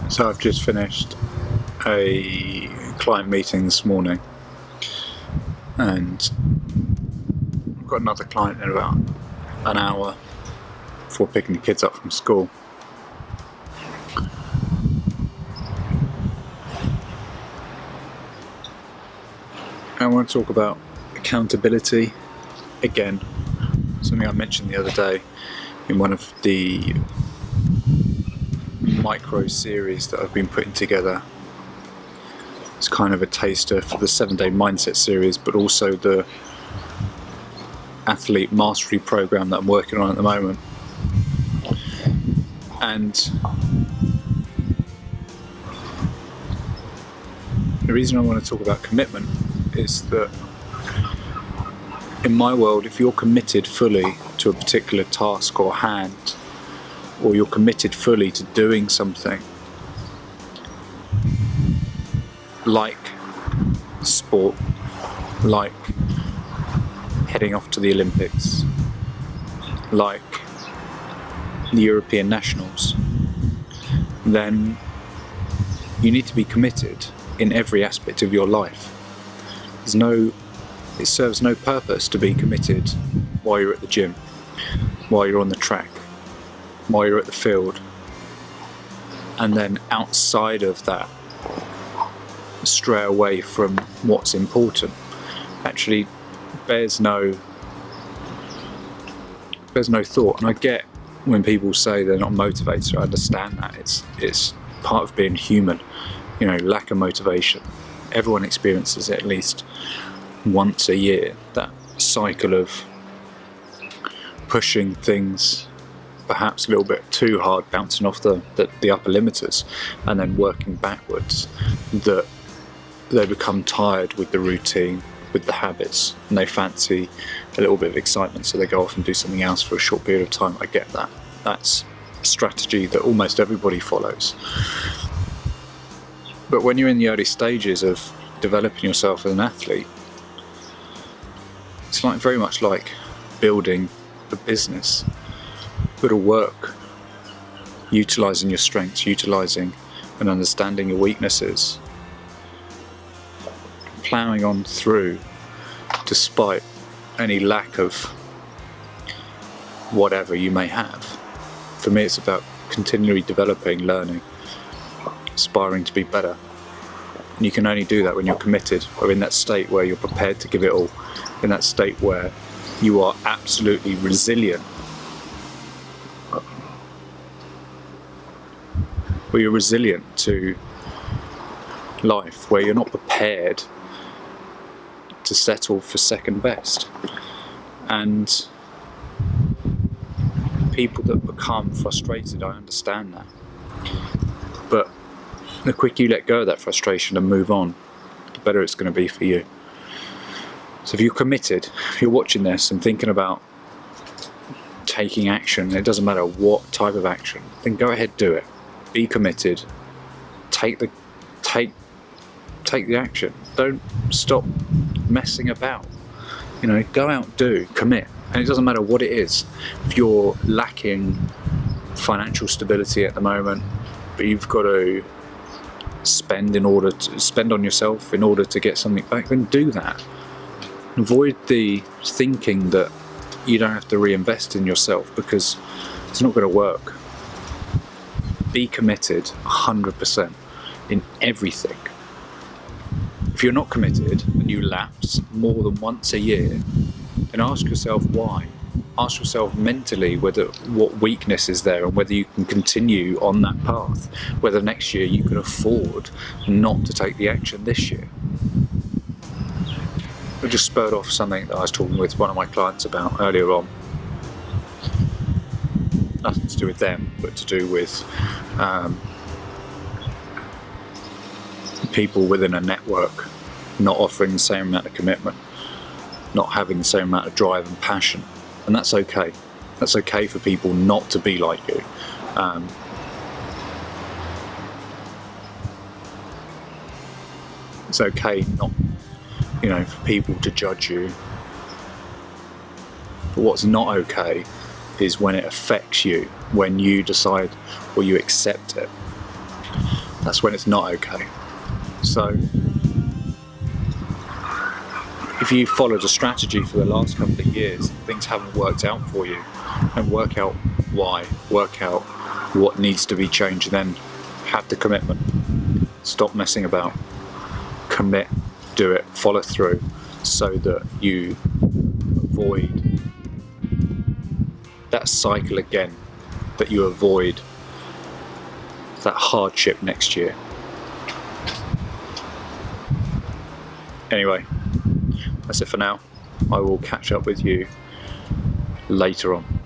So I've just finished a client meeting this morning, and I've got another client in about an hour before picking the kids up from school. I want to talk about accountability again, something I mentioned the other day in one of the micro series that I've been putting together. It's kind of a taster for the 7-day mindset series, but also the athlete mastery program that I'm working on at the moment. And the reason I want to talk about commitment is that in my world, if you're committed fully to a particular task or hand, or you're committed fully to doing something like sport, like heading off to the Olympics, like the European Nationals, then you need to be committed in every aspect of your life. It serves no purpose to be committed while you're at the gym, while you're on the track, while you're at the field, and then outside of that stray away from what's important. Actually bears no thought. And I get when people say they're not motivated. I understand that. It's part of being human, lack of motivation. Everyone experiences it at least once a year, that cycle of pushing things perhaps a little bit too hard, bouncing off the upper limiters, and then working backwards, that they become tired with the routine, with the habits, and they fancy a little bit of excitement, so they go off and do something else for a short period of time. I get that. That's a strategy that almost everybody follows. But when you're in the early stages of developing yourself as an athlete, it's very much like building a business. Got to work, utilising your strengths, utilising and understanding your weaknesses, ploughing on through despite any lack of whatever you may have. For me, it's about continually developing, learning, aspiring to be better. And you can only do that when you're committed, or in that state where you're prepared to give it all, in that state where you are absolutely resilient, where you're resilient to life, where you're not prepared to settle for second best. And people that become frustrated, I understand that. But the quicker you let go of that frustration and move on, the better it's going to be for you. So if you're committed, if you're watching this and thinking about taking action, it doesn't matter what type of action, then go ahead, do it. Be committed. Take the action. Don't stop messing about. Go out, do, commit. And it doesn't matter what it is. If you're lacking financial stability at the moment, but you've got to spend on yourself in order to get something back, then do that. Avoid the thinking that you don't have to reinvest in yourself, because it's not going to work. Be committed 100% in everything. If you're not committed and you lapse more than once a year, then ask yourself why. Ask yourself mentally what weakness is there, and whether you can continue on that path, whether next year you can afford not to take the action this year. I just spurred off something that I was talking with one of my clients about earlier on. Nothing to do with them, but to do with people within a network not offering the same amount of commitment, not having the same amount of drive and passion. And that's okay. That's okay for people not to be like you. It's okay not, for people to judge you. But what's not okay is when it affects you, when you decide or you accept it. that's when it's not okay. So if you followed a strategy for the last couple of years, things haven't worked out for you, and work out why, work out what needs to be changed, and then have the commitment. Stop messing about. Commit, do it, follow through, so that you avoid that cycle again, that you avoid that hardship next year. Anyway, that's it for now. I will catch up with you later on.